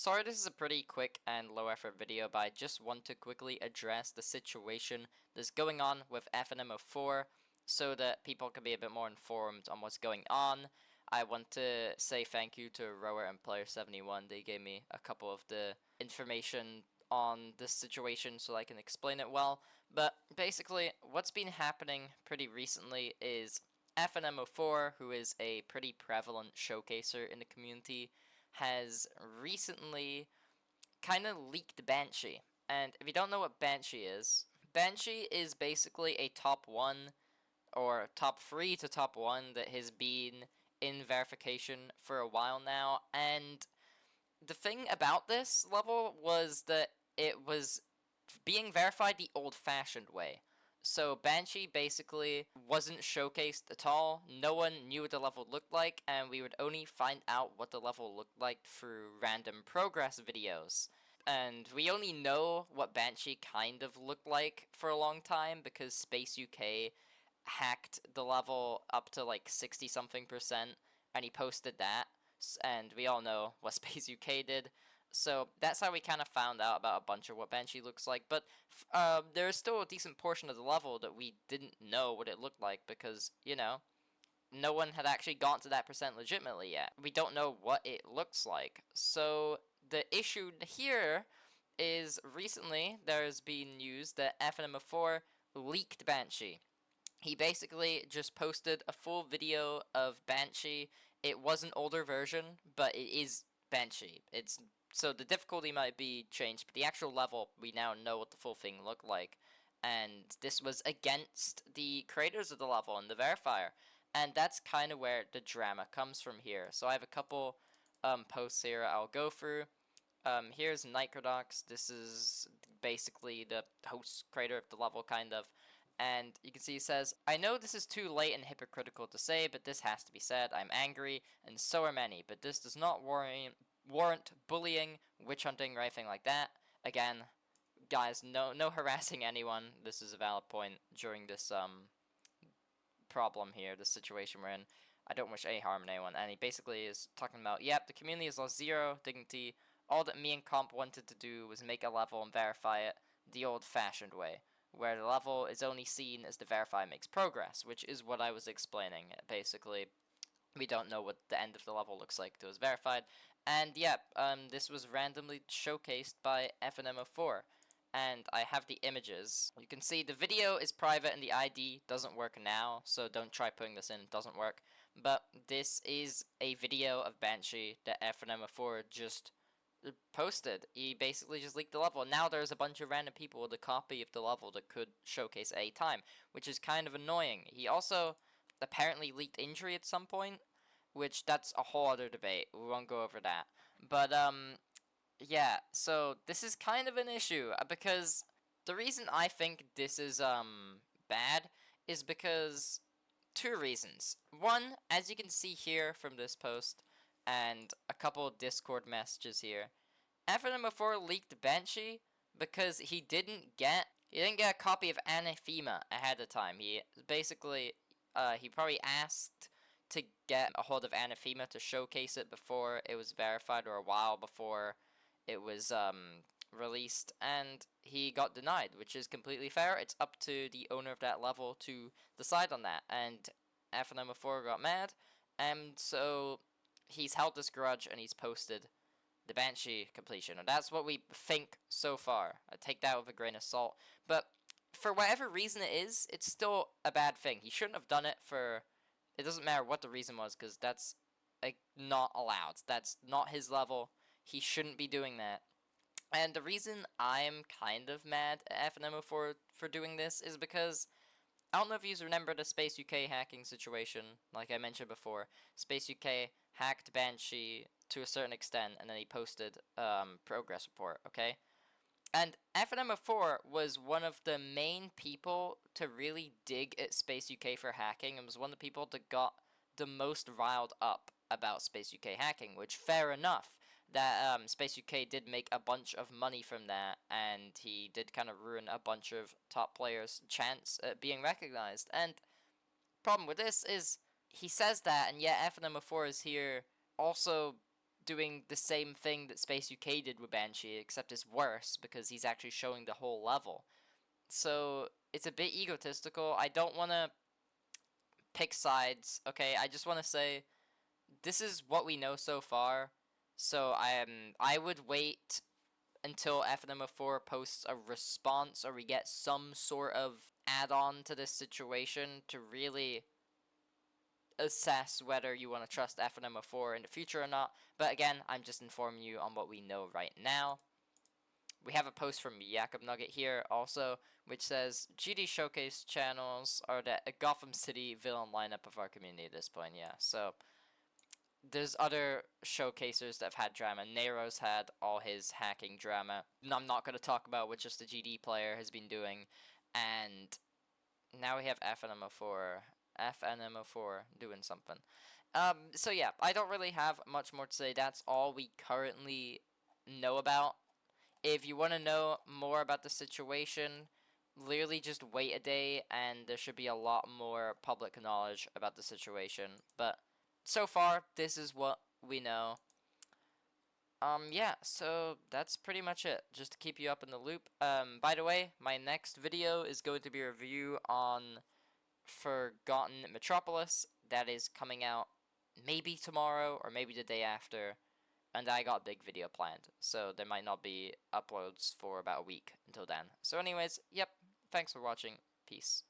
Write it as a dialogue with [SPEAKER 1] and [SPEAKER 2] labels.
[SPEAKER 1] Sorry, this is a pretty quick and low effort video, but I just want to quickly address the situation that's going on with FNMO4 so that people can be a bit more informed on what's going on. I want to say thank you to Rower and Player71. They gave me a couple of the information on this situation so I can explain it well. But basically, what's been happening pretty recently is FNMO4, who is a pretty prevalent showcaser in the community, has recently kind of leaked Banshee. And if you don't know what Banshee is basically a top 1 or top 3 to top 1 that has been in verification for a while now. And the thing about this level was that it was being verified the old-fashioned way. So Banshee basically wasn't showcased at all. No one knew what the level looked like, and we would only find out what the level looked like through random progress videos. And we only know what Banshee kind of looked like for a long time because Space UK hacked the level up to like 60 something percent, and he posted that, and we all know what Space UK did. So that's how we kind of found out about a bunch of what Banshee looks like, but there's still a decent portion of the level that we didn't know what it looked like because, you know, no one had actually gotten to that percent legitimately yet. We don't know what it looks like. So the issue here is recently there's been news that FNMO4 leaked Banshee. He basically just posted a full video of Banshee. It was an older version, but it is Banshee. So the difficulty might be changed, but the actual level, we now know what the full thing looked like. And this was against the creators of the level and the verifier. And that's kind of where the drama comes from here. So I have a couple posts here I'll go through. Here's Nitrodox. This is basically the host creator of the level, kind of. And you can see he says, I know this is too late and hypocritical to say, but this has to be said. I'm angry, and so are many, but this does not warrant bullying, witch hunting, or anything like that. Again, guys, no harassing anyone. This is a valid point during this problem here, this situation we're in. I don't wish any harm on anyone. And he basically is talking about, yep, the community has lost zero dignity. All that me and Comp wanted to do was make a level and verify it the old-fashioned way, where the level is only seen as the verifier makes progress, which is what I was explaining. Basically, we don't know what the end of the level looks like till it's verified. And yeah, this was randomly showcased by FNMO4. And I have the images. You can see the video is private and the ID doesn't work now, so don't try putting this in, it doesn't work. But this is a video of Banshee that FNMO4 just posted. He basically just leaked the level. Now there's a bunch of random people with a copy of the level that could showcase at any time, which is kind of annoying. He also apparently leaked injury at some point, which that's a whole other debate. We won't go over that. But yeah, so this is kind of an issue because the reason I think this is bad is because two reasons. One, as you can see here from this post and a couple of Discord messages here, FNMO4 leaked Banshee because he didn't get a copy of Anathema ahead of time. He basically he probably asked to get a hold of Anathema to showcase it before it was verified, or a while before it was released, and he got denied, which is completely fair. It's up to the owner of that level to decide on that, and FNMO4 got mad, and so he's held this grudge and he's posted the Banshee completion, and that's what we think so far. I take that with a grain of salt, but for whatever reason it is, it's still a bad thing. He shouldn't have done it for... It doesn't matter what the reason was, because that's not allowed. That's not his level. He shouldn't be doing that. And the reason I'm kind of mad at FNMO for doing this is because I don't know if you remember the Space UK hacking situation, like I mentioned before. Space UK hacked Banshee to a certain extent, and then he posted progress report, okay? And FNMO4 was one of the main people to really dig at Space UK for hacking, and was one of the people that got the most riled up about Space UK hacking, which, fair enough. That Space UK did make a bunch of money from that, and he did kind of ruin a bunch of top players' chance at being recognized. And problem with this is he says that, and yet FNMO4 is here also doing the same thing that Space UK did with Banshee, except it's worse because he's actually showing the whole level. So it's a bit egotistical. I don't want to pick sides, okay? I just want to say this is what we know so far. So I would wait until FNM04 posts a response or we get some sort of add-on to this situation to really assess whether you want to trust FNM04 in the future or not. But again, I'm just informing you on what we know right now. We have a post from Jakob Nugget here also, which says GD Showcase channels are the Gotham City villain lineup of our community at this point. Yeah, so there's other showcasers that have had drama. Nero's had all his hacking drama. I'm not going to talk about what just the GD player has been doing. And now we have FNM04. FNM04 doing something. So yeah, I don't really have much more to say. That's all we currently know about. If you want to know more about the situation, literally just wait a day and there should be a lot more public knowledge about the situation. But so far, this is what we know. Yeah, so that's pretty much it, just to keep you up in the loop. By the way, my next video is going to be a review on Forgotten Metropolis. That is coming out maybe tomorrow or maybe the day after. And I got a big video planned, so there might not be uploads for about a week until then. So anyways, yep, thanks for watching. Peace.